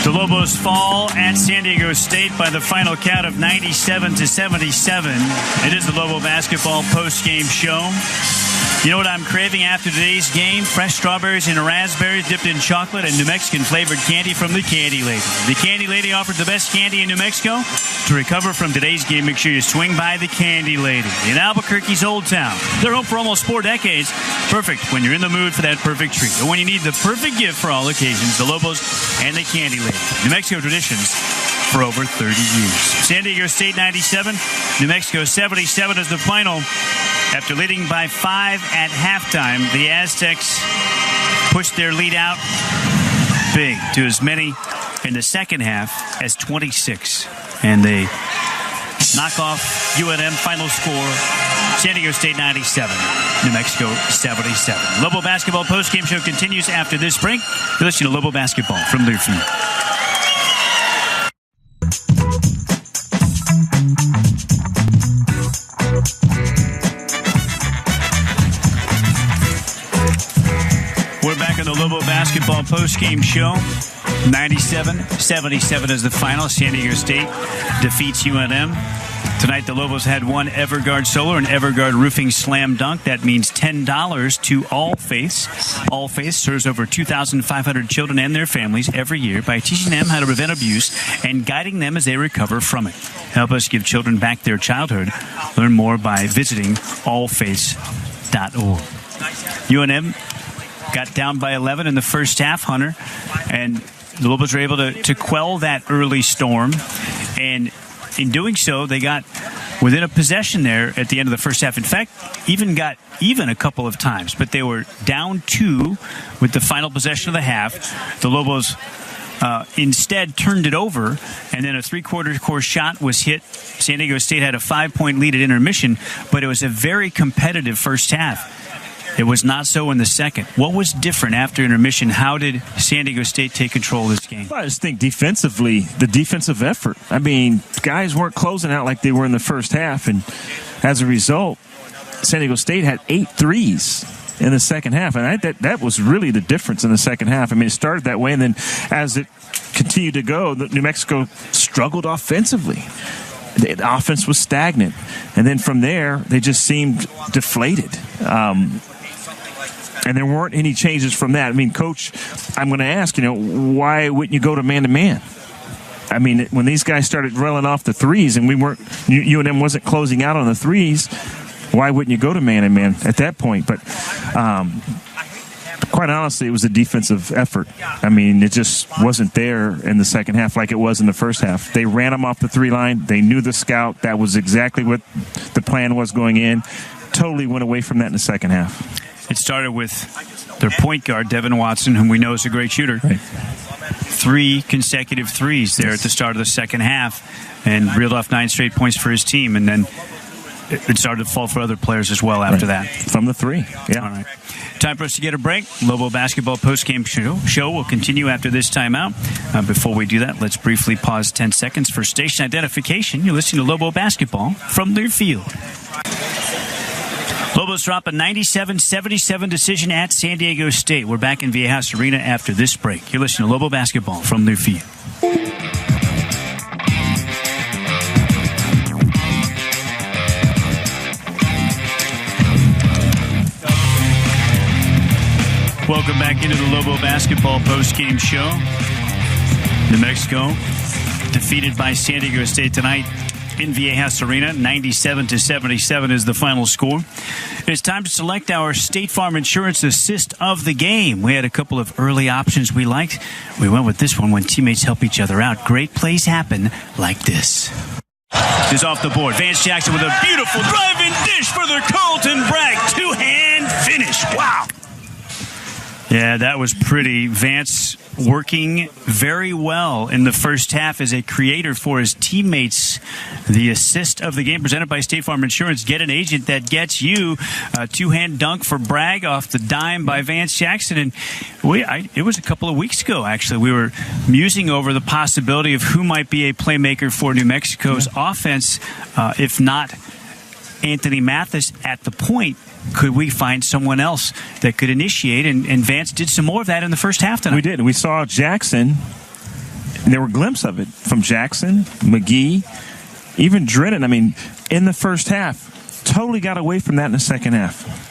The Lobos fall at San Diego State by the final count of 97-77. It is the Lobo basketball post-game show. You know what I'm craving after today's game? Fresh strawberries and raspberries dipped in chocolate and New Mexican flavored candy from the Candy Lady. The Candy Lady offered the best candy in New Mexico. To recover from today's game, make sure you swing by the Candy Lady in Albuquerque's Old Town. They're home for almost 4 decades. Perfect when you're in the mood for that perfect treat. Or when you need the perfect gift for all occasions, the Lobos and the Candy Lady. New Mexico traditions for over 30 years. San Diego State 97, New Mexico 77 is the final. After leading by 5 at halftime, the Aztecs pushed their lead out big to as many in the second half as 26. And they knock off UNM. Final score, San Diego State 97, New Mexico 77. Lobo basketball postgame show continues after this break. You're listening to Lobo basketball from Learfield. We're back on the Lobo basketball postgame show. 97-77 is the final. San Diego State defeats UNM. Tonight, the Lobos had one Everguard Solar and Everguard Roofing Slam Dunk. That means $10 to All Faiths. All Faiths serves over 2,500 children and their families every year by teaching them how to prevent abuse and guiding them as they recover from it. Help us give children back their childhood. Learn more by visiting allfaiths.org. UNM got down by 11 in the first half, Hunter, and the Lobos were able to quell that early storm. And in doing so, they got within a possession there at the end of the first half. In fact, even got even a couple of times, but they were down 2 with the final possession of the half. The Lobos instead turned it over, and then a three-quarter course shot was hit. San Diego State had a 5-point lead at intermission, but it was a very competitive first half. It was not so in the second. What was different after intermission? How did San Diego State take control of this game? Well, I just think defensively, the defensive effort. I mean, guys weren't closing out like they were in the first half, and as a result, San Diego State had 8 threes in the second half, and that was really the difference in the second half. I mean, it started that way, and then as it continued to go, New Mexico struggled offensively. The offense was stagnant, and then from there, they just seemed deflated. And there weren't any changes from that. I mean, Coach, I'm going to ask, why wouldn't you go to man-to-man? I mean, when these guys started drilling off the threes and UNM wasn't closing out on the threes, why wouldn't you go to man-to-man at that point? But quite honestly, it was a defensive effort. I mean, it just wasn't there in the second half like it was in the first half. They ran them off the 3-line. They knew the scout. That was exactly what the plan was going in. Totally went away from that in the second half. It started with their point guard, Devin Watson, whom we know is a great shooter. Right. 3 consecutive threes there at the start of the second half and reeled off 9 straight points for his team. And then it started to fall for other players as well after that. From the 3, yeah. All right. Time for us to get a break. Lobo basketball postgame show will continue after this timeout. Before we do that, let's briefly pause 10 seconds for station identification. You're listening to Lobo basketball from Learfield. Lobos drop a 97-77 decision at San Diego State. We're back in Viejas Arena after this break. You're listening to Lobo basketball from Learfield. Welcome back into the Lobo basketball postgame show. New Mexico defeated by San Diego State tonight in Viejas Arena. 97-77 is the final score. It's time to select our State Farm Insurance assist of the game. We had a couple of early options we liked. We went with this one: when teammates help each other out, great plays happen like this. Is off the board. Vance Jackson with a beautiful driving dish for the Carlton Bragg two-hand finish. Wow. Yeah, that was pretty. Vance working very well in the first half as a creator for his teammates. The assist of the game presented by State Farm Insurance. Get an agent that gets you. A two-hand dunk for Bragg off the dime by Vance Jackson. And it was a couple of weeks ago, actually. We were musing over the possibility of who might be a playmaker for New Mexico's offense, if not Anthony Mathis at the point. Could we find someone else that could initiate? And Vance did some more of that in the first half tonight. We did. We saw Jackson there were glimpses of it from Jackson, McGee, even Drennan. I mean, in the first half, totally got away from that in the second half.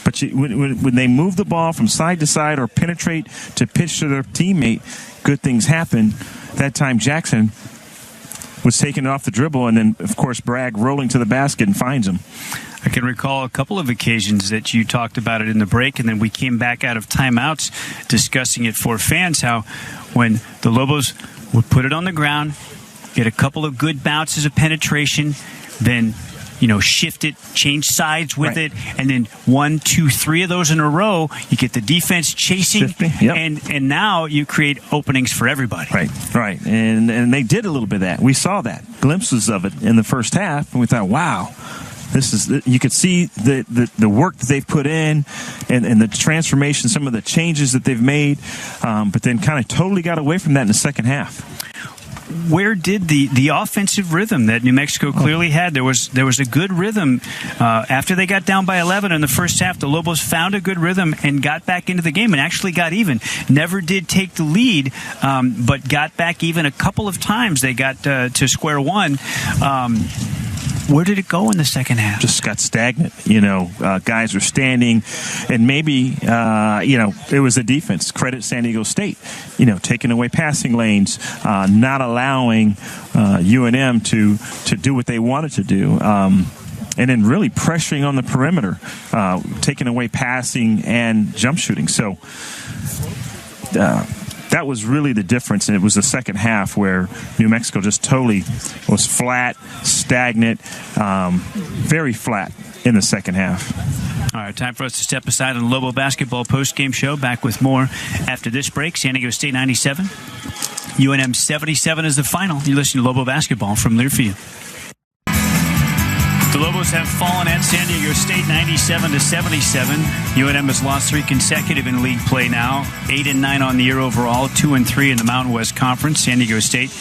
But when they move the ball from side to side or penetrate to pitch to their teammate, good things happen. That time Jackson was taken off the dribble, and then, of course, Bragg rolling to the basket and finds him. I can recall a couple of occasions that you talked about it in the break, and then we came back out of timeouts discussing it for fans, how when the Lobos would put it on the ground, get a couple of good bounces of penetration, then shift it, change sides with it, and then 1, 2, 3 of those in a row, you get the defense chasing, and now you create openings for everybody. Right. And they did a little bit of that. We saw that, glimpses of it in the first half, and we thought, wow, this is. You could see the work that they've put in and the transformation, some of the changes that they've made, but then kind of totally got away from that in the second half. Where did the offensive rhythm that New Mexico clearly had? There was a good rhythm after they got down by 11 in the first half. The Lobos found a good rhythm and got back into the game and actually got even. Never did take the lead, but got back even a couple of times. They got to square one. Where did it go in the second half? Just got stagnant. Guys were standing, and maybe, it was the defense. Credit San Diego State, taking away passing lanes, not allowing UNM to do what they wanted to do. And then really pressuring on the perimeter, taking away passing and jump shooting. So that was really the difference, and it was the second half where New Mexico just totally was flat, stagnant, very flat in the second half. All right, time for us to step aside on the Lobo Basketball post-game show. Back with more after this break. San Diego State 97, UNM 77 is the final. You're listening to Lobo Basketball from Learfield. The Lobos have fallen at San Diego State 97-77. UNM has lost 3 consecutive in league play now. 8-9 on the year overall, 2-3 in the Mountain West Conference. San Diego State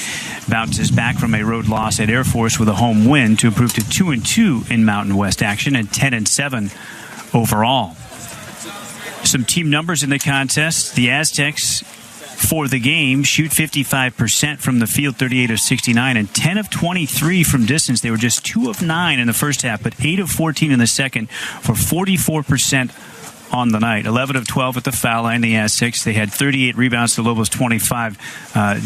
bounces back from a road loss at Air Force with a home win to improve to 2-2 in Mountain West action and 10-7 overall. Some team numbers in the contest. The Aztecs, for the game, shoot 55% from the field, 38 of 69, and 10 of 23 from distance. They were just 2 of 9 in the first half, but 8 of 14 in the second for 44% on the night. 11 of 12 at the foul line, the Aztecs. They had 38 rebounds. The Lobos 25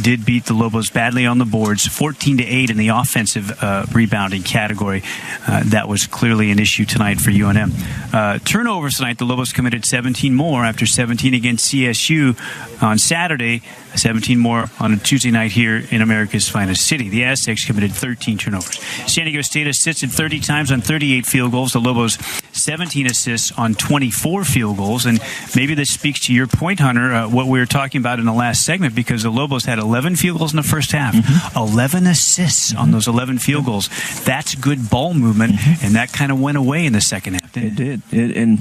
did beat the Lobos badly on the boards. 14-8 in the offensive rebounding category. That was clearly an issue tonight for UNM. Turnovers tonight, the Lobos committed 17 more after 17 against CSU on Saturday. 17 more on a Tuesday night here in America's finest city. The Aztecs committed 13 turnovers. San Diego State assisted 30 times on 38 field goals. The Lobos 17 assists on 24 field goals. And maybe this speaks to your point, Hunter, what we were talking about in the last segment, because the Lobos had 11 field goals in the first half. 11 assists on those 11 field goals. That's good ball movement, and that kind of went away in the second half, didn't it? It did. And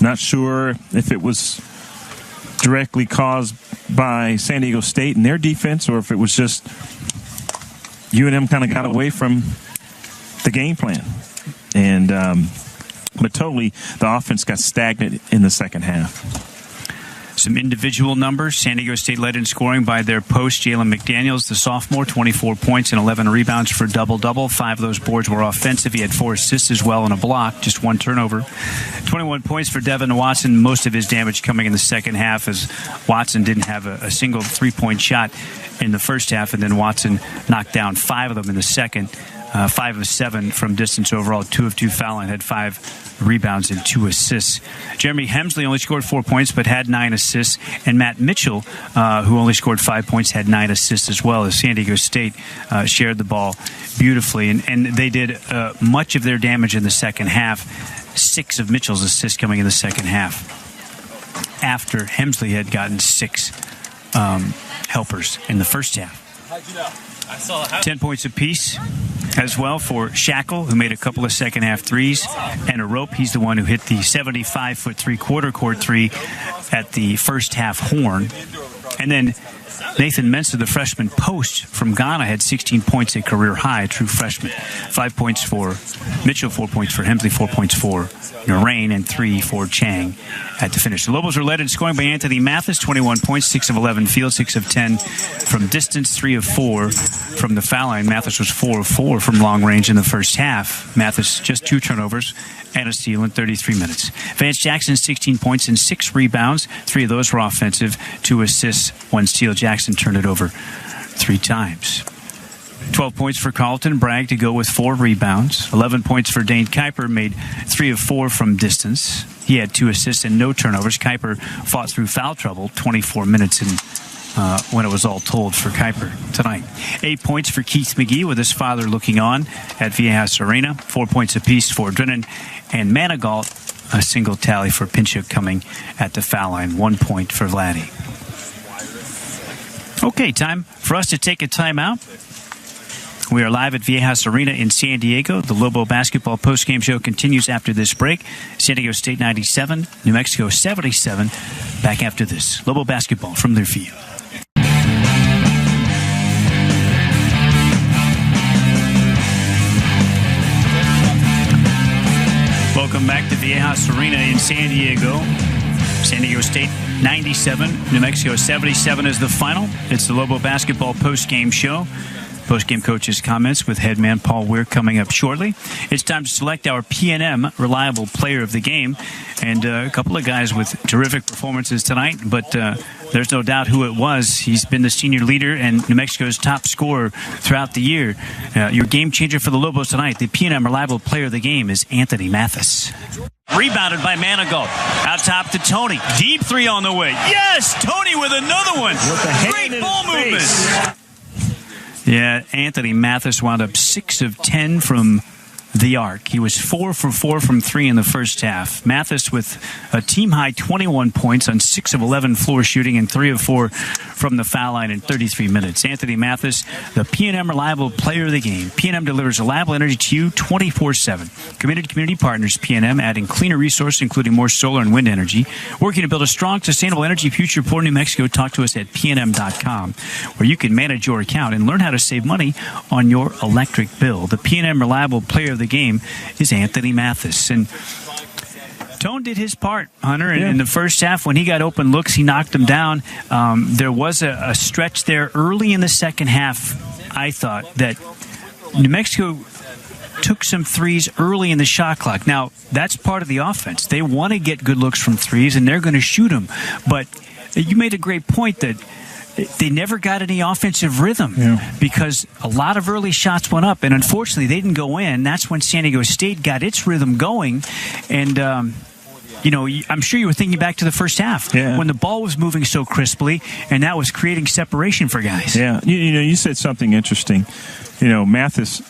not sure if it was directly caused by San Diego State and their defense, or if it was just UNM kind of got away from the game plan. And but totally the offense got stagnant in the second half. Some individual numbers. San Diego State led in scoring by their post, Jalen McDaniels, the sophomore, 24 points and 11 rebounds for double-double. 5 of those boards were offensive. He had 4 assists as well and a block, just 1 turnover. 21 points for Devin Watson, most of his damage coming in the second half, as Watson didn't have a single 3-point shot in the first half, and then Watson knocked down 5 of them in the second. 5 of 7 from distance overall, 2 of 2 fouling, had 5 rebounds and 2 assists. Jeremy Hemsley only scored 4 points but had 9 assists, and Matt Mitchell, who only scored 5 points, had 9 assists as well, as San Diego State shared the ball beautifully, and they did much of their damage in the second half. 6 of Mitchell's assists coming in the second half, after Hemsley had gotten 6 helpers in the first half. 10 points apiece as well for Shackle, who made a couple of second half threes, and a rope. He's the one who hit the 75-foot 3-quarter court 3 at the first half horn. And then Nathan Mensah, the freshman post from Ghana, had 16 points, a career high, a true freshman. 5 points for Mitchell, 4 points for Hemsley, 4 points for Narain, and 3 for Chang at the finish. The Lobos are led in scoring by Anthony Mathis, 21 points, 6 of 11 field, 6 of 10 from distance, 3 of 4 from the foul line. Mathis was 4 of 4 from long range in the first half. Mathis just 2 turnovers and a steal in 33 minutes. Vance Jackson, 16 points and 6 rebounds. 3 of those were offensive, 2 assists, 1 steal. Jackson turned it over 3 times. 12 points for Carlton Bragg to go with 4 rebounds. 11 points for Dane Kuiper, made 3 of 4 from distance. He had 2 assists and no turnovers. Kuiper fought through foul trouble, 24 minutes in when it was all told for Kuiper tonight. 8 points for Keith McGee with his father looking on at Viejas Arena. 4 points apiece for Drennan and Manigault. A single tally for Pinchuk coming at the foul line. 1 point for Vladdy. Okay, time for us to take a timeout. We are live at Viejas Arena in San Diego. The Lobo basketball postgame show continues after this break. San Diego State 97, New Mexico 77. Back after this. Lobo basketball from their field. Welcome back to Viejas Arena in San Diego. San Diego State 97, New Mexico 77 is the final. It's the Lobo basketball postgame show. Postgame coach's comments with head man Paul Weir coming up shortly. It's time to select our PNM Reliable Player of the Game. And a couple of guys with terrific performances tonight, but there's no doubt who it was. He's been the senior leader and New Mexico's top scorer throughout the year. Your game changer for the Lobos tonight, the PNM Reliable Player of the Game, is Anthony Mathis. Rebounded by Manigault. Out top to Tony. Deep 3 on the way. Yes! Tony with another one. Great ball movement. Yeah, Anthony Mathis wound up 6 of 10 from the arc. He was 4 for 4 from 3 in the first half. Mathis with a team-high 21 points on 6 of 11 floor shooting and 3 of 4 from the foul line in 33 minutes. Anthony Mathis, the PNM Reliable Player of the Game. PNM delivers reliable energy to you 24/7. Committed community partners, PNM, adding cleaner resources, including more solar and wind energy. Working to build a strong, sustainable energy future for New Mexico. Talk to us at pnm.com, where you can manage your account and learn how to save money on your electric bill. The PNM Reliable Player of the Game is Anthony Mathis. And Tone did his part, Hunter, in the first half. When he got open looks, he knocked them down. There was a stretch there early in the second half, I thought, that New Mexico took some threes early in the shot clock. Now, that's part of the offense. They want to get good looks from threes, and they're going to shoot them. But you made a great point that they never got any offensive rhythm because a lot of early shots went up, and unfortunately they didn't go in. That's when San Diego State got its rhythm going. And, I'm sure you were thinking back to the first half when the ball was moving so crisply, and that was creating separation for guys. Yeah, you said something interesting. Mathis,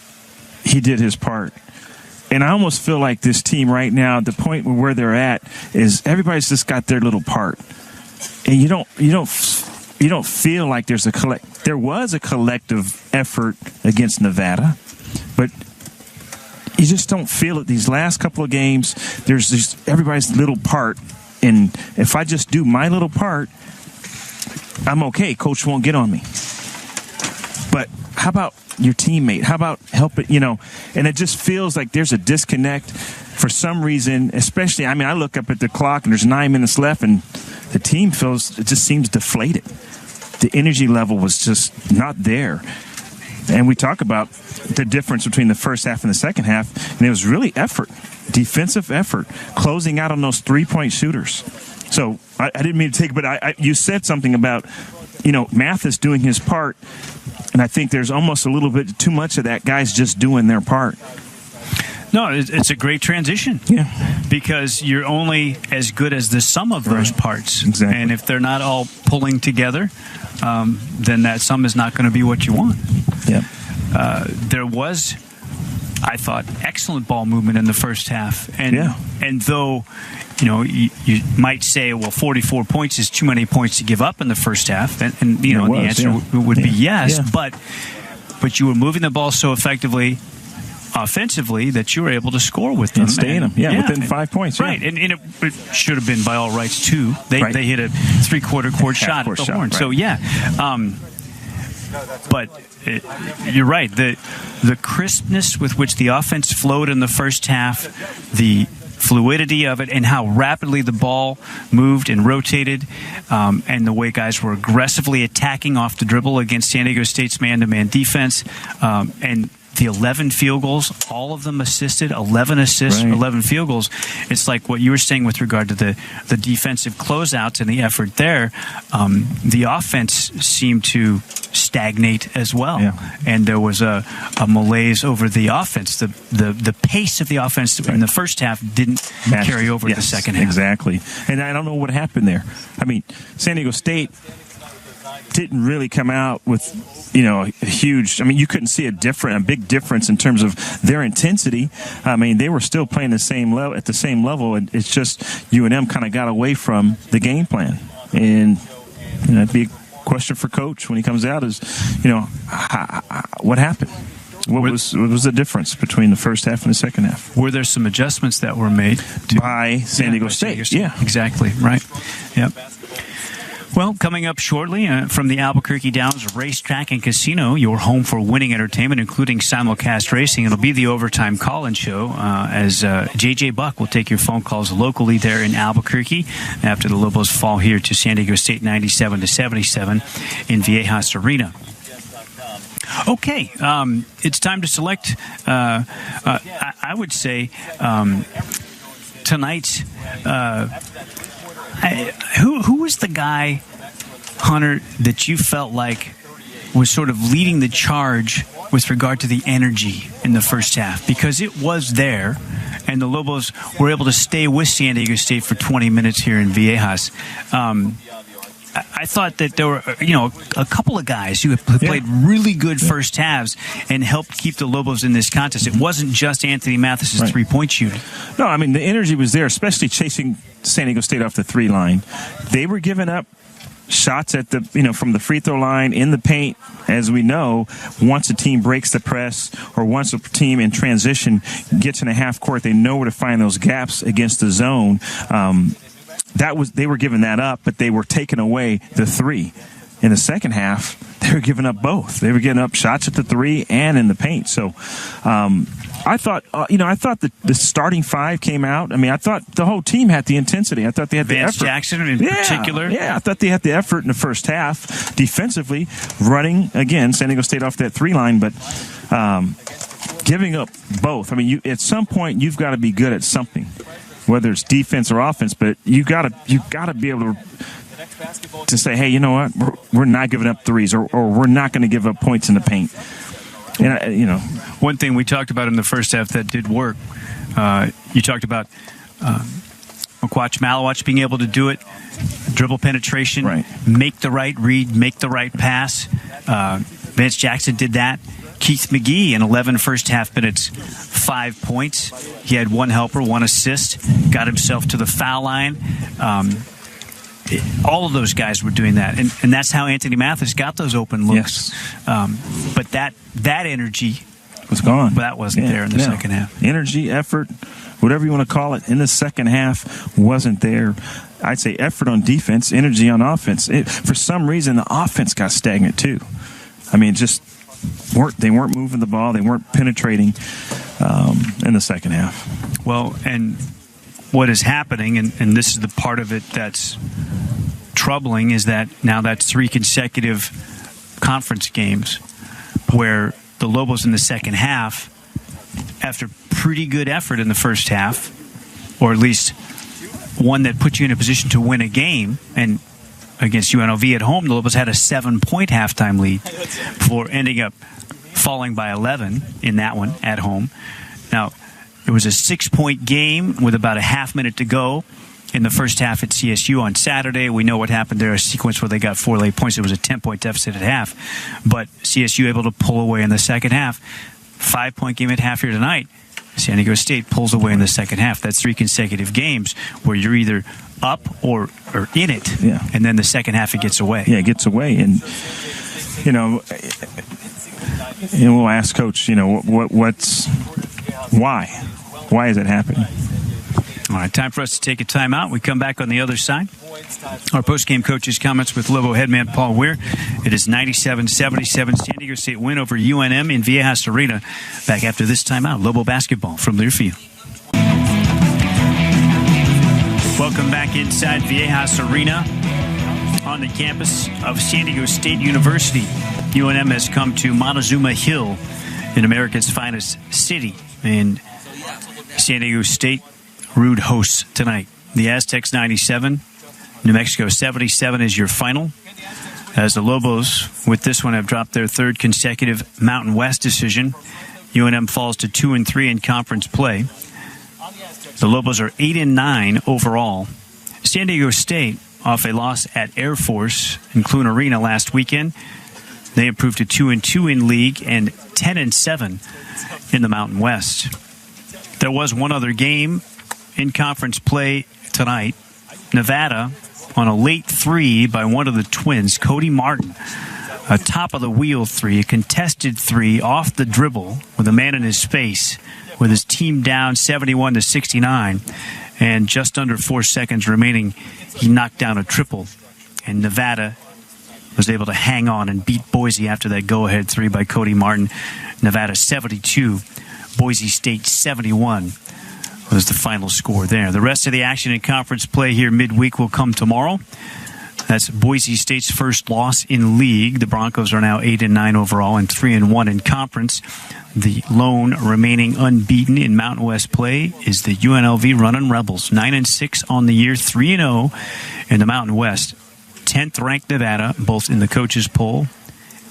he did his part. And I almost feel like this team right now, at the point where they're at, is everybody's just got their little part. And you don't feel like there was a collective effort against Nevada, but you just don't feel it. These last couple of games, there's just everybody's little part, and if I just do my little part, I'm okay. Coach won't get on me. But how about your teammate? How about help it? And it just feels like there's a disconnect for some reason, especially, I look up at the clock and there's 9 minutes left and the team it just seems deflated. The energy level was just not there. And we talk about the difference between the first half and the second half, and it was really defensive effort, closing out on those three-point shooters. So I didn't mean to take it, but you said something about, Mathis doing his part, and I think there's almost a little bit too much of that, guys just doing their part. No, it's a great transition. Yeah. Because you're only as good as the sum of those parts. Exactly. And if they're not all pulling together, then that sum is not going to be what you want. Yeah. There was, I thought, excellent ball movement in the first half. And though, you might say, well, 44 points is too many points to give up in the first half. And the answer would be yes. Yeah. But you were moving the ball so effectively. offensively that you were able to score with them. And stay in them, within 5 points. Right, and it should have been by all rights, too. They hit a three-quarter court shot at the horn. Right. So, but you're right. The crispness with which the offense flowed in the first half, the fluidity of it, and how rapidly the ball moved and rotated, and the way guys were aggressively attacking off the dribble against San Diego State's man-to-man defense, and the 11 field goals, all of them assisted, 11 assists, 11 field goals. It's like what you were saying with regard to the defensive closeouts and the effort there. The offense seemed to stagnate as well. Yeah. And there was a malaise over the offense. The pace of the offense in the first half didn't carry over to the second half. Exactly. And I don't know what happened there. I mean, San Diego State didn't really come out with, a huge. I mean, you couldn't see a big difference in terms of their intensity. I mean, they were still playing at the same level. And it's just UNM kind of got away from the game plan. And it'd be a question for Coach when he comes out is, what happened? What was the difference between the first half and the second half? Were there some adjustments that were made by San Diego State? Yeah, exactly. Right. Yep. Well, coming up shortly from the Albuquerque Downs Racetrack and Casino, your home for winning entertainment, including simulcast racing. It'll be the Overtime Call-In Show as J.J. Buck will take your phone calls locally there in Albuquerque after the Lobos fall here to San Diego State 97-77 in Viejas Arena. Okay, it's time to select, I would say, tonight's... who was the guy, Hunter, that you felt like was sort of leading the charge with regard to the energy in the first half? Because it was there, and the Lobos were able to stay with San Diego State for 20 minutes here in Viejas. I thought that there were, a couple of guys who played really good first halves and helped keep the Lobos in this contest. It wasn't just Anthony Mathis's three-point shooting. No, I mean, the energy was there, especially chasing San Diego State off the three line. They were giving up shots at the, from the free throw line in the paint. As we know, once a team breaks the press or once a team in transition gets in a half court, they know where to find those gaps against the zone. They were giving that up, but they were taking away the three. In the second half, they were giving up both. They were getting up shots at the three and in the paint. So, I thought the starting five came out. I mean, I thought the whole team had the intensity. I thought they had the effort. Jackson in particular. Yeah, I thought they had the effort in the first half defensively, running again San Diego State off that three line, but giving up both. I mean, at some point you've got to be good at something, whether it's defense or offense. But you got to be able to say, hey, you know what? We're not giving up threes, or we're not going to give up points in the paint. And one thing we talked about in the first half that did work. You talked about Malawach being able to do it, dribble penetration, make the right read, make the right pass. Vance Jackson did that. Keith McGee in 11 first half minutes, 5 points. He had one helper, one assist, got himself to the foul line. All of those guys were doing that, and that's how Anthony Mathis got those open looks. Yes. But that energy was gone. That wasn't there in the second half. Energy, effort, whatever you want to call it, in the second half wasn't there. I'd say effort on defense, energy on offense. For some reason, the offense got stagnant too. I mean, they weren't moving the ball, they weren't penetrating in the second half. Well, and what is happening, and this is the part of it that's troubling, is that now that's 3 consecutive conference games where the Lobos in the second half, after pretty good effort in the first half, or at least one that put you in a position to win a game, and against UNLV at home, the Lobos had a 7-point halftime lead before ending up falling by 11 in that one at home. Now, it was a 6-point game with about a half minute to go in the first half at CSU on Saturday. We know what happened there, a sequence where they got 4 late points. It was a 10-point deficit at half. But CSU able to pull away in the second half. 5-point game at half here tonight. San Diego State pulls away in the second half. That's 3 consecutive games where you're either up or in it. Yeah. And then the second half it gets away. Yeah, it gets away. And, we'll ask Coach, what's Why? Why is it happening? All right, time for us to take a timeout. We come back on the other side. Our post-game coaches' comments with Lobo headman Paul Weir. It is 97-77 San Diego State win over UNM in Viejas Arena. Back after this timeout, Lobo basketball from Learfield. Welcome back inside Viejas Arena on the campus of San Diego State University. UNM has come to Montezuma Hill in America's finest city. And San Diego State rude hosts tonight. The Aztecs 97, New Mexico 77 is your final. As the Lobos, with this one, have dropped their third consecutive Mountain West decision. UNM falls to 2-3 in conference play. The Lobos are 8-9 overall. San Diego State, off a loss at Air Force in Clune Arena last weekend, they improved to 2-2 in league and 10-7 in the Mountain West. There was one other game in conference play tonight. Nevada on a late three by one of the twins, Cody Martin. A top-of-the-wheel three, a contested three off the dribble with a man in his face, with his team down 71-69. And just under 4 seconds remaining, he knocked down a triple. And Nevada was able to hang on and beat Boise after that go-ahead three by Cody Martin. Nevada 72, Boise State 71 was the final score there. The rest of the action in conference play here midweek will come tomorrow. That's Boise State's first loss in league. The Broncos are now 8-9 overall and 3-1 in conference. The lone remaining unbeaten in Mountain West play is the UNLV Runnin' Rebels. 9-6 on the year, 3-0 in the Mountain West. 10th ranked Nevada, both in the coaches poll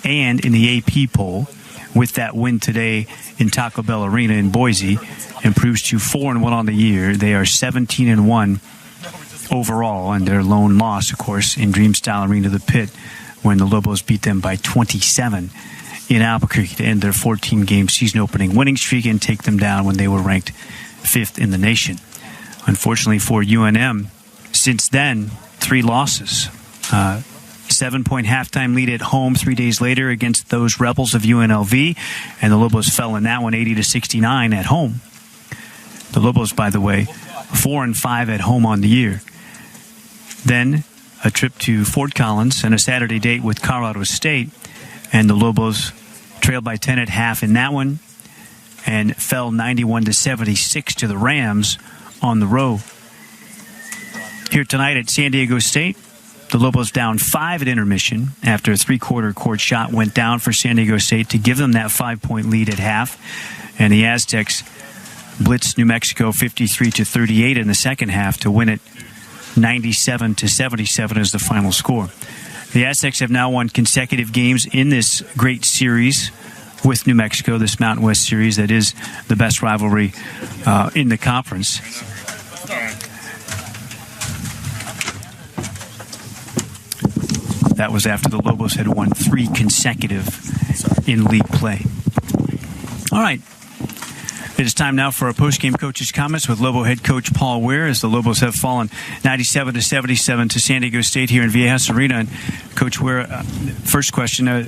and in the AP poll. With that win today in Taco Bell Arena in Boise, improves to 4-1 on the year. They are 17-1 overall, and their lone loss, of course, in Dreamstyle Arena, the Pit, when the Lobos beat them by 27 in Albuquerque to end their 14-game season-opening winning streak and take them down when they were ranked 5th in the nation. Unfortunately for UNM, since then, 3 losses. 7-point halftime lead at home 3 days later against those Rebels of UNLV, and the Lobos fell in that one 80-69 at home. The Lobos, by the way, 4-5 at home on the year. Then a trip to Fort Collins and a Saturday date with Colorado State, and the Lobos trailed by 10 at half in that one and fell 91-76 to the Rams on the road. Here tonight at San Diego State, the Lobos down 5 at intermission after a three-quarter court shot went down for San Diego State to give them that 5-point lead at half. And the Aztecs blitzed New Mexico 53-38 in the second half to win it 97-77 as the final score. The Aztecs have now won consecutive games in this great series with New Mexico, this Mountain West series that is the best rivalry in the conference. That was after the Lobos had won 3 consecutive in league play. All right. It is time now for our post-game coaches' comments with Lobo head coach Paul Weir as the Lobos have fallen 97-77 to San Diego State here in Viejas Arena. And Coach Weir, first question, a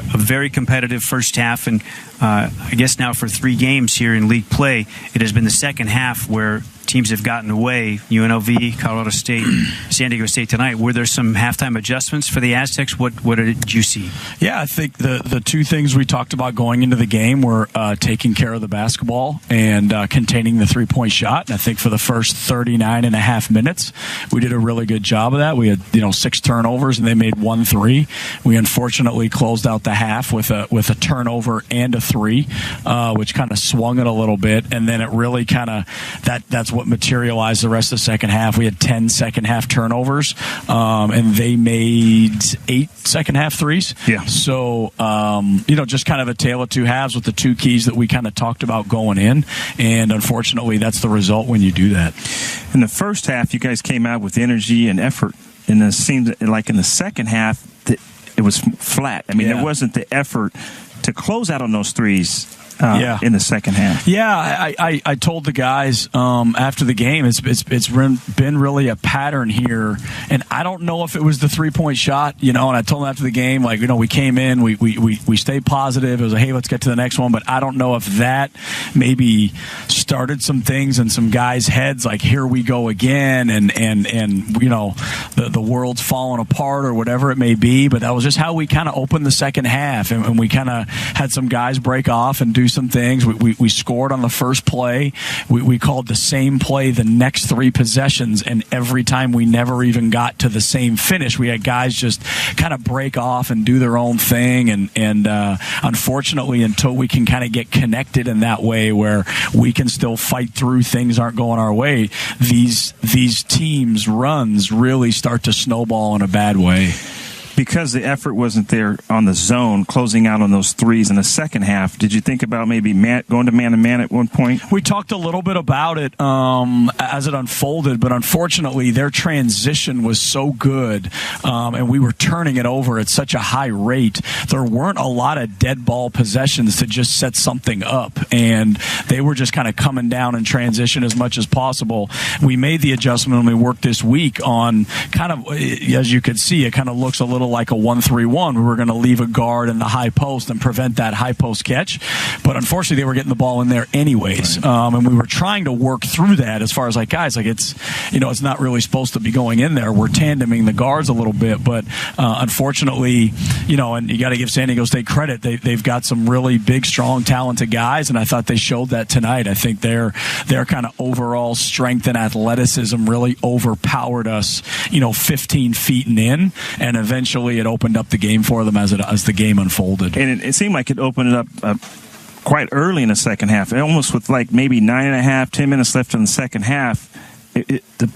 very competitive first half, and I guess now for 3 games here in league play, it has been the second half where teams have gotten away. UNLV, Colorado State, San Diego State tonight. Were there some halftime adjustments for the Aztecs? What did you see? Yeah, I think the 2 things we talked about going into the game were taking care of the basketball and containing the 3-point shot. And I think for the first 39 and a half minutes, we did a really good job of that. We had 6 turnovers and they made 1 3. We unfortunately closed out the half with a turnover and a 3, which kind of swung it a little bit. And then it really kind of that's what materialized the rest of the second half. We had 10 second half turnovers, and they made 8 second half threes. Yeah. So, just kind of a tale of 2 halves with the 2 keys that we kind of talked about going in. And unfortunately, that's the result when you do that. In the first half, you guys came out with energy and effort. And it seemed like in the second half, that it was flat. I mean, There wasn't the effort to close out on those threes in the second half. Yeah, I told the guys after the game, it's been really a pattern here, and I don't know if it was the 3-point shot, and I told them after the game, we came in, we stayed positive. It was hey, let's get to the next one, but I don't know if that maybe started some things in some guys' heads, like here we go again, and the world's falling apart or whatever it may be. But that was just how we kind of opened the second half, and we kind of had some guys break off and do some things. We scored on the first play. We called the same play the next 3 possessions, and every time we never even got to the same finish. We had guys just kind of break off and do their own thing, and unfortunately, until we can kind of get connected in that way where we can still fight through things aren't going our way, these teams' runs really start to snowball in a bad way. Because the effort wasn't there on the zone, closing out on those threes in the second half, did you think about maybe going to man-to-man at one point? We talked a little bit about it as it unfolded, but unfortunately their transition was so good, and we were turning it over at such a high rate. There weren't a lot of dead ball possessions to just set something up, and they were just kind of coming down in transition as much as possible. We made the adjustment when we worked this week on kind of, as you could see, it kind of looks a little like a 1-3-1. We were going to leave a guard in the high post and prevent that high post catch, but unfortunately they were getting the ball in there anyways. Right. And we were trying to work through that as far as guys, it's it's not really supposed to be going in there. We're tandeming the guards a little bit, but unfortunately, and you got to give San Diego State credit. They've got some really big, strong, talented guys, and I thought they showed that tonight. I think their kind of overall strength and athleticism really overpowered us, 15 feet and in, and eventually it opened up the game for them as the game unfolded. And it seemed like it opened it up quite early in the second half, almost with maybe 9.5, 10 minutes left in the second half. The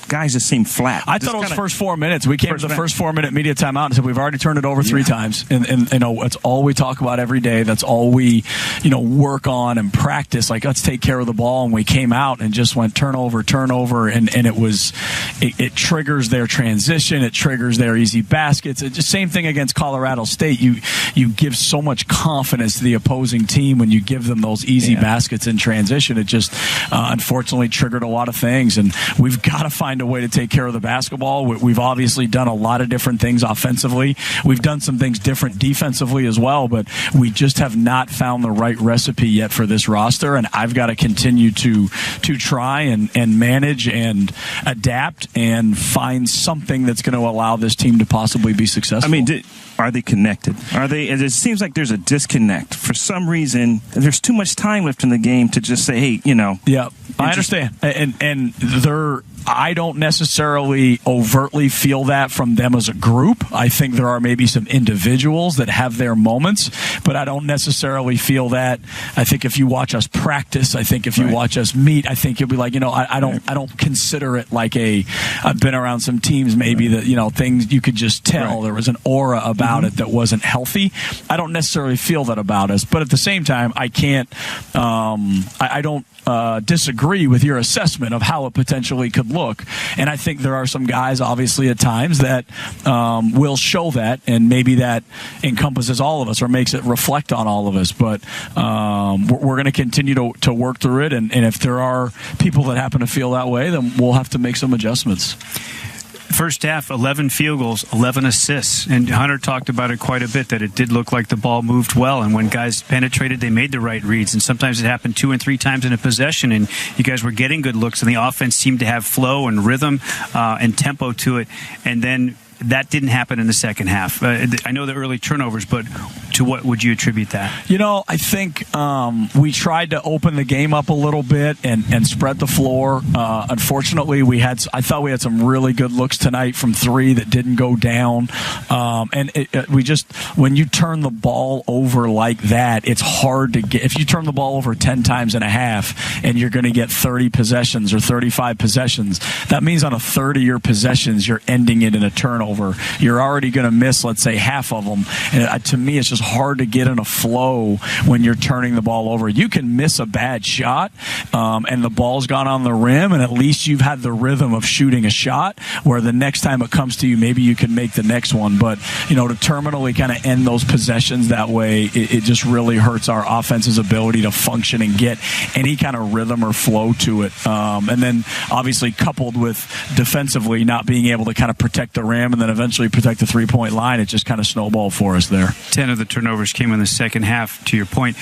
guys just seemed flat. I thought it was first 4 minutes. We came to the first 4-minute media timeout and said we've already turned it over 3 times, and that's all we talk about every day. That's all we work on and practice. Let's take care of the ball, and we came out and just went turnover, and it triggers their transition. It triggers their easy baskets. It's the same thing against Colorado State. You give so much confidence to the opposing team when you give them those easy baskets in transition. It just unfortunately triggered a lot of things, and we've got to find a way to take care of the basketball. We've obviously done a lot of different things offensively. We've done some things different defensively as well, but we just have not found the right recipe yet for this roster, and I've got to continue to try and manage and adapt and find something that's going to allow this team to possibly be successful. Are they connected? It seems like there's a disconnect. For some reason, there's too much time left in the game to just say, hey, Yeah, I understand. And I don't necessarily overtly feel that from them as a group. I think there are maybe some individuals that have their moments, but I don't necessarily feel that. I think if you watch us practice, I think if you watch us meet, I think you'll be like, I don't consider it like I've been around some teams maybe that, things you could just tell there was an aura about it that wasn't healthy. I don't necessarily feel that about us, but at the same time, I can't, I don't disagree with your assessment of how it potentially could look. And I think there are some guys, obviously, at times that will show that, and maybe that encompasses all of us or makes it reflect on all of us. But we're going to continue to work through it, and if there are people that happen to feel that way, then we'll have to make some adjustments. First half, 11 field goals, 11 assists. And Hunter talked about it quite a bit, that it did look like the ball moved well. And when guys penetrated, they made the right reads. And sometimes it happened 2 and 3 times in a possession. And you guys were getting good looks. And the offense seemed to have flow and rhythm and tempo to it. And then that didn't happen in the second half. I know the early turnovers, but to what would you attribute that? I think we tried to open the game up a little bit and spread the floor. Unfortunately, I thought we had some really good looks tonight from 3 that didn't go down. And when you turn the ball over like that, it's hard to get. If you turn the ball over 10 times and a half and you're going to get 30 possessions or 35 possessions, that means on a third of your possessions, you're ending it in a turnover. turnover, you're already going to miss, let's say, half of them. And to me, it's just hard to get in a flow when you're turning the ball over. You can miss a bad shot, and the ball's gone on the rim, and at least you've had the rhythm of shooting a shot where the next time it comes to you, maybe you can make the next one. But, to terminally kind of end those possessions that way, it just really hurts our offense's ability to function and get any kind of rhythm or flow to it. And then, obviously, coupled with defensively not being able to kind of protect the rim and then eventually protect the three-point line, it just kind of snowballed for us there. 10 of the turnovers came in the second half, to your point.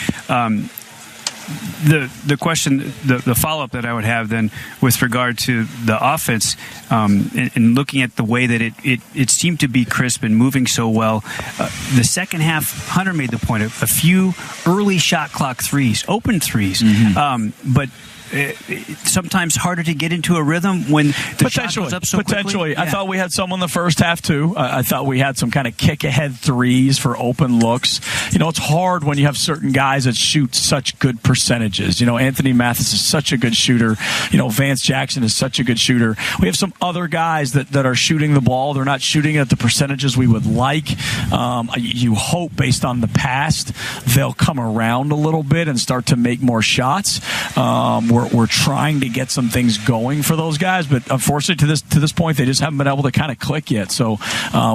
The question, the follow-up that I would have then with regard to the offense and looking at the way that it seemed to be crisp and moving so well, the second half, Hunter made the point, a few early shot clock threes, open threes, but sometimes harder to get into a rhythm when the shot goes up so quickly. Potentially. Yeah. I thought we had some in the first half, too. I thought we had some kind of kick-ahead threes for open looks. It's hard when you have certain guys that shoot such good percentages. Anthony Mathis is such a good shooter. Vance Jackson is such a good shooter. We have some other guys that are shooting the ball. They're not shooting at the percentages we would like. You hope, based on the past, they'll come around a little bit and start to make more shots. We're trying to get some things going for those guys, but unfortunately to this point, they just haven't been able to kind of click yet. So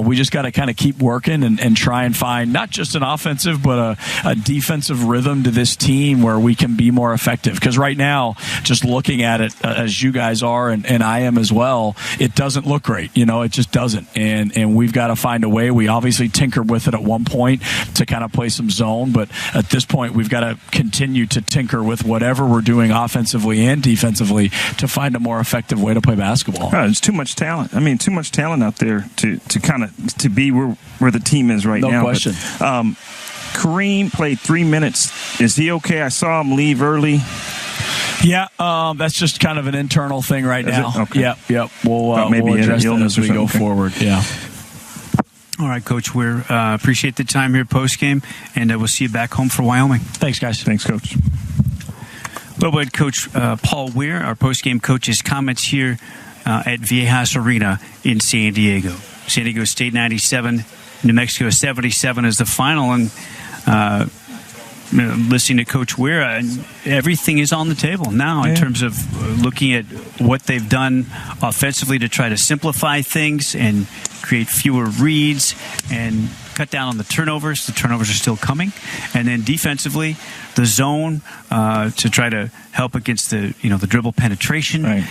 we just got to kind of keep working and try and find not just an offensive, but a defensive rhythm to this team where we can be more effective. Because right now, just looking at it as you guys are and I am as well, it doesn't look great. It just doesn't. And we've got to find a way. We obviously tinkered with it at one point to kind of play some zone, but at this point, we've got to continue to tinker with whatever we're doing offensively and defensively to find a more effective way to play basketball. There's too much talent. Too much talent out there to kind of to be where the team is right now. No question. But, Kareem played 3 minutes. Is he okay? I saw him leave early. Yeah, that's just kind of an internal thing right now. Okay. Yep. We'll address that as we go forward. Yeah. All right, Coach Weir, appreciate the time here post-game, and we'll see you back home for Wyoming. Thanks, guys. Thanks, Coach. Well, we had Coach Paul Weir, our post-game coach's comments here at Viejas Arena in San Diego. San Diego State 97, New Mexico 77 is the final, and listening to Coach Weir, everything is on the table now in terms of looking at what they've done offensively to try to simplify things and create fewer reads and cut down on the turnovers. The turnovers are still coming. And then defensively, the zone to try to help against the dribble penetration. Right.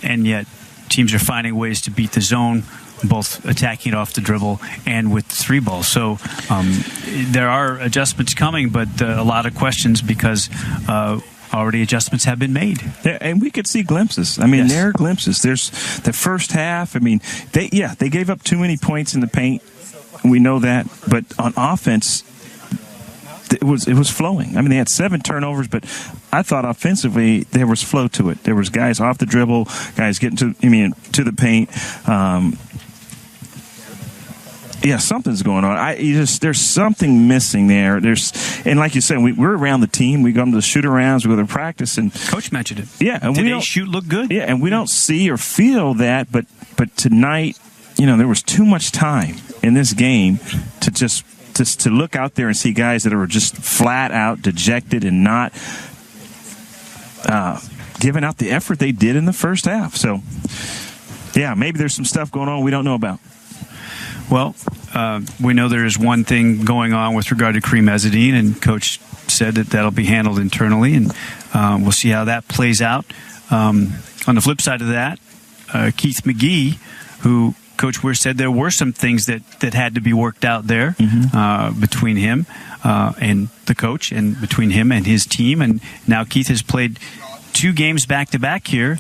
And yet teams are finding ways to beat the zone, both attacking it off the dribble and with the three ball. So there are adjustments coming, but a lot of questions because already adjustments have been made. Yeah, and we could see glimpses. There are glimpses. There's the first half. They gave up too many points in the paint. We know that. But on offense, it was flowing. They had 7 turnovers, but I thought offensively there was flow to it. There was guys off the dribble, guys getting to the paint. Something's going on. There's something missing there. And like you said, we're around the team. We go to the shoot-arounds. We go to practice. And Coach mentioned it. Yeah, and today's shoot looked good. Yeah, and we don't see or feel that. But tonight, there was too much time in this game to just to look out there and see guys that are just flat out dejected and not giving out the effort they did in the first half. So, maybe there's some stuff going on we don't know about. Well, we know there is one thing going on with regard to Kareem Ezzedine, and Coach said that'll be handled internally, and we'll see how that plays out. On the flip side of that, Keith McGee, who Coach Weir said there were some things that had to be worked out there between him and the coach, and between him and his team, and now Keith has played 2 games back-to-back here,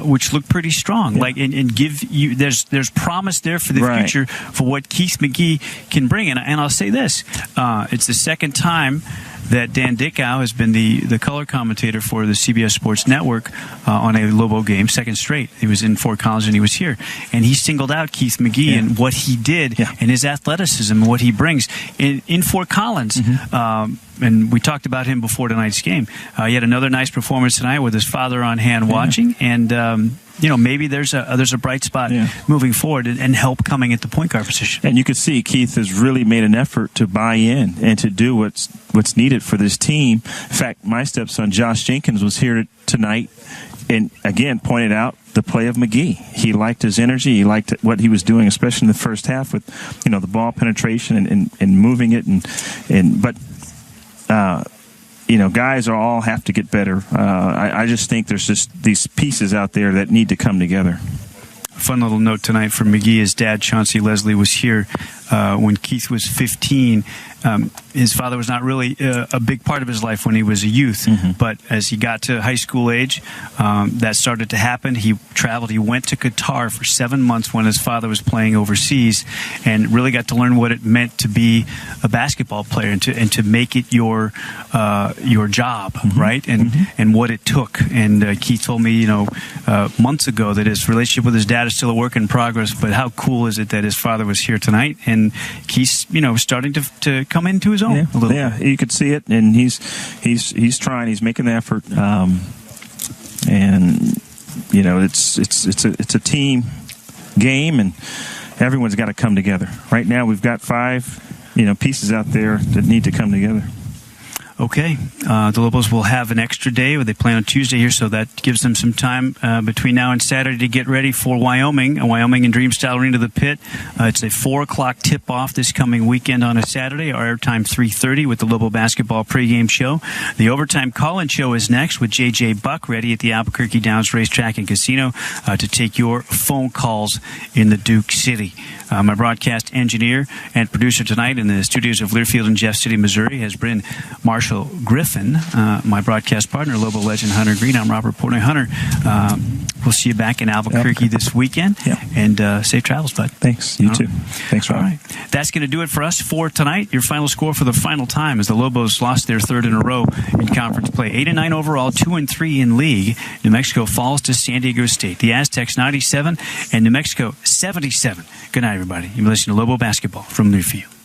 which look pretty strong. And give you there's promise there for the future for what Keith McGee can bring. And I'll say this: it's the second time that Dan Dickow has been the color commentator for the CBS Sports Network on a Lobo game, second straight. He was in Fort Collins and he was here. And he singled out Keith McGee and what he did and his athleticism and what he brings in Fort Collins. And we talked about him before tonight's game. He had another nice performance tonight with his father on hand watching. And maybe there's a bright spot moving forward and help coming at the point guard position. And you could see Keith has really made an effort to buy in and to do what's needed for this team. In fact, my stepson Josh Jenkins was here tonight and again pointed out the play of McGee. He liked his energy. He liked what he was doing, especially in the first half with the ball penetration and moving it but guys all have to get better. I just think there's just these pieces out there that need to come together. Fun little note tonight from McGee. His dad, Chauncey Leslie, was here when Keith was 15. His father was not really a big part of his life when he was a youth, but as he got to high school age, that started to happen. He traveled. He went to Qatar for 7 months when his father was playing overseas, and really got to learn what it meant to be a basketball player and to make it your job, right? And what it took. And Keith told me, months ago that his relationship with his dad is still a work in progress. But how cool is it that his father was here tonight, and Keith's starting to come into his own a little bit. Yeah, you could see it, and he's trying. He's making the effort, and it's a team game, and everyone's got to come together. Right now, we've got 5 pieces out there that need to come together. Okay. The Lobos will have an extra day. They play on Tuesday here, so that gives them some time between now and Saturday to get ready for Wyoming. Wyoming and Dreamstyle Arena, the Pit. It's a 4 o'clock tip-off this coming weekend on a Saturday. Our airtime 3:30 with the Lobo Basketball pregame show. The overtime call-in show is next with J.J. Buck, ready at the Albuquerque Downs Racetrack and Casino to take your phone calls in the Duke City. My broadcast engineer and producer tonight in the studios of Learfield in Jeff City, Missouri, has been Marshall Griffin. My broadcast partner, Lobo legend Hunter Green. I'm Robert Portnoy. Hunter, we'll see you back in Albuquerque this weekend. And safe travels, bud. Thanks. You too. Thanks, Rob. All right. That's going to do it for us for tonight. Your final score for the final time as the Lobos lost their 3rd in a row in conference play. 8-9 overall, 2-3 in league. New Mexico falls to San Diego State. The Aztecs 97 and New Mexico 77. Good night, everybody. You're listening to Lobo Basketball from Learfield.